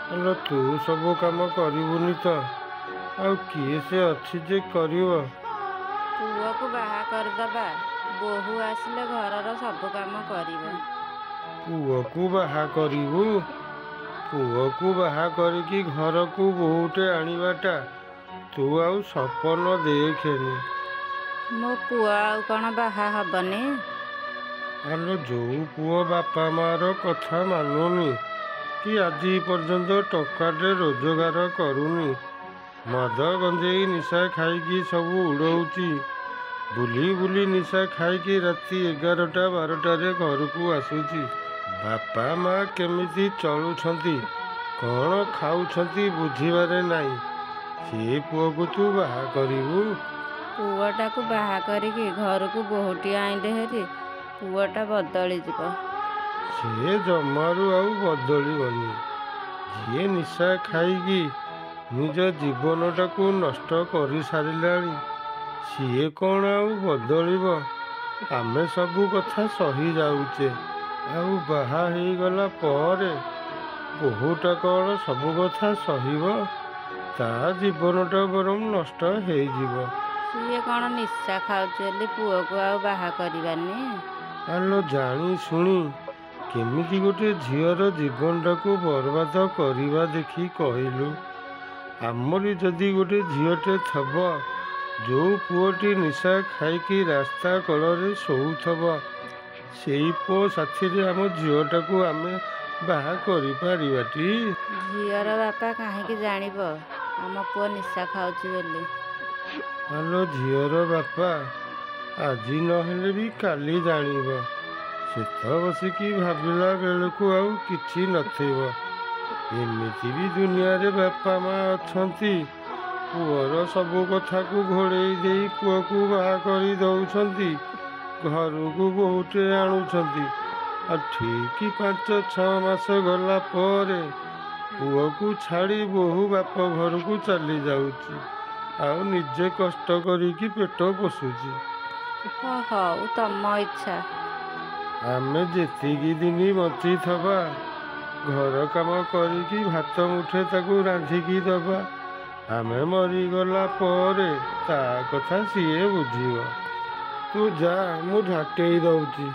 Hello ତୁ ସବୁ କାମ କରିବୁନି ତ? ଆଉ କିଏ ସେ ଅଛି ଯେ କରିବ? ପୁଅକୁ ବାହା କରିଦବା। ବୋହୂ ଆସିଲେ ଘରର ସବୁ କାମ କରିବ। ପୁଅକୁ ବାହା କରିବୁ? ପୁଅକୁ ବାହା କରିକି ଘରକୁ ବୋହୂଟେ ଆଣିବାଟା ତୁ ଆଉ ସପନ ଦେଖେନି। ମୋ ପୁଅ ଆଉ କ'ଣ ବାହା ହବନି? ଆଲୋ ଯୋଉ ପୁଅ ବାପା ମାଆର କଥା ମାନୁନି କି ଆଜି ପର୍ଯ୍ୟନ୍ତ ଟଙ୍କାଟେ ରୋଜଗାର କରୁନି, ମଦ ଗଞ୍ଜେଇ ନିଶା ଖାଇକି ସବୁ ଉଡ଼ଉଛି, ବୁଲି ବୁଲି ନିଶା ଖାଇକି ରାତି 11ଟା 12ଟାରେ ଘରକୁ ଆସୁଛି, ବାପା ମା କେମିତି ଚଳୁଛନ୍ତି, କ'ଣ ଖାଉଛନ୍ତି ବୁଝିବାରେ ନାହିଁ, ସେ ପୁଅକୁ ତୁ ବାହା କରିବୁ? ପୁଅଟାକୁ ବାହା କରିକି ଘରକୁ ବୋହୂଟିଏ ଆଣିଲେ ହେରି ପୁଅଟା ବଦଳିଯିବ। ସେ ଜମାରୁ ଆଉ ବଦଳିବନି। ଯିଏ ନିଶା ଖାଇକି ନିଜ ଜୀବନଟାକୁ ନଷ୍ଟ କରିସାରିଲାଣି, ସିଏ କ'ଣ ଆଉ ବଦଳିବ? ଆମେ ସବୁ କଥା ସହି ଯାଉଛେ, ଆଉ ବାହା ହେଇଗଲା ପରେ ବୋହୂଟା କ'ଣ ସବୁ କଥା ସହିବ? ତା ଜୀବନଟା ବରଂ ନଷ୍ଟ ହେଇଯିବ। ସିଏ କ'ଣ ନିଶା ଖାଉଛି ବୋଲି ପୁଅକୁ ଆଉ ବାହା କରିବାନି? ଆଲୋ ଜାଣି ଶୁଣି କେମିତି ଗୋଟେ ଝିଅର ଜୀବନଟାକୁ ବର୍ବାଦ କରିବା ଦେଖି କହିଲୁ? ଆମରି ଯଦି ଗୋଟେ ଝିଅଟେ ଥବ, ଯୋଉ ପୁଅଟି ନିଶା ଖାଇକି ରାସ୍ତା କଡ଼ରେ ଶୋଉଥବ, ସେଇ ପୁଅ ସାଥିରେ ଆମ ଝିଅଟାକୁ ଆମେ ବାହା କରିପାରିବାଟି? ଝିଅର ବାପା କାହିଁକି ଜାଣିବ ଆମ ପୁଅ ନିଶା ଖାଉଛି ବୋଲି? ଆଲୋ ଝିଅର ବାପା ଆଜି ନହେଲେ ବି କାଲି ଜାଣିବ। ସେତ ବସିକି ଭାବିଲା ବେଳକୁ ଆଉ କିଛି ନଥିବ। ଏମିତି ବି ଦୁନିଆରେ ବାପା ମା ଅଛନ୍ତି, ପୁଅର ସବୁ କଥାକୁ ଘୋଡ଼େଇ ଦେଇ ପୁଅକୁ ବାହା କରି ଦେଉଛନ୍ତି, ଘରକୁ ବୋହୂଟେ ଆଣୁଛନ୍ତି, ଆଉ ଠିକ୍ 5-6 ମାସ ଗଲା ପରେ ପୁଅକୁ ଛାଡ଼ି ବୋହୂ ବାପ ଘରକୁ ଚାଲି ଯାଉଛି, ଆଉ ନିଜେ କଷ୍ଟ କରିକି ପେଟ ପୋଷୁଛି। ହଉ ତମ ଇଚ୍ଛା। ଆମେ ଯେତିକି ଦିନ ବଞ୍ଚିଥିବା ଘର କାମ କରିକି ଭାତ ମୁଠେ ତାକୁ ରାନ୍ଧିକି ଦେବା। ଆମେ ମରିଗଲା ପରେ ତା କଥା ସିଏ ବୁଝିବ। ତୁ ଯା, ମୁଁ ଝାଟେଇ ଦଉଛି।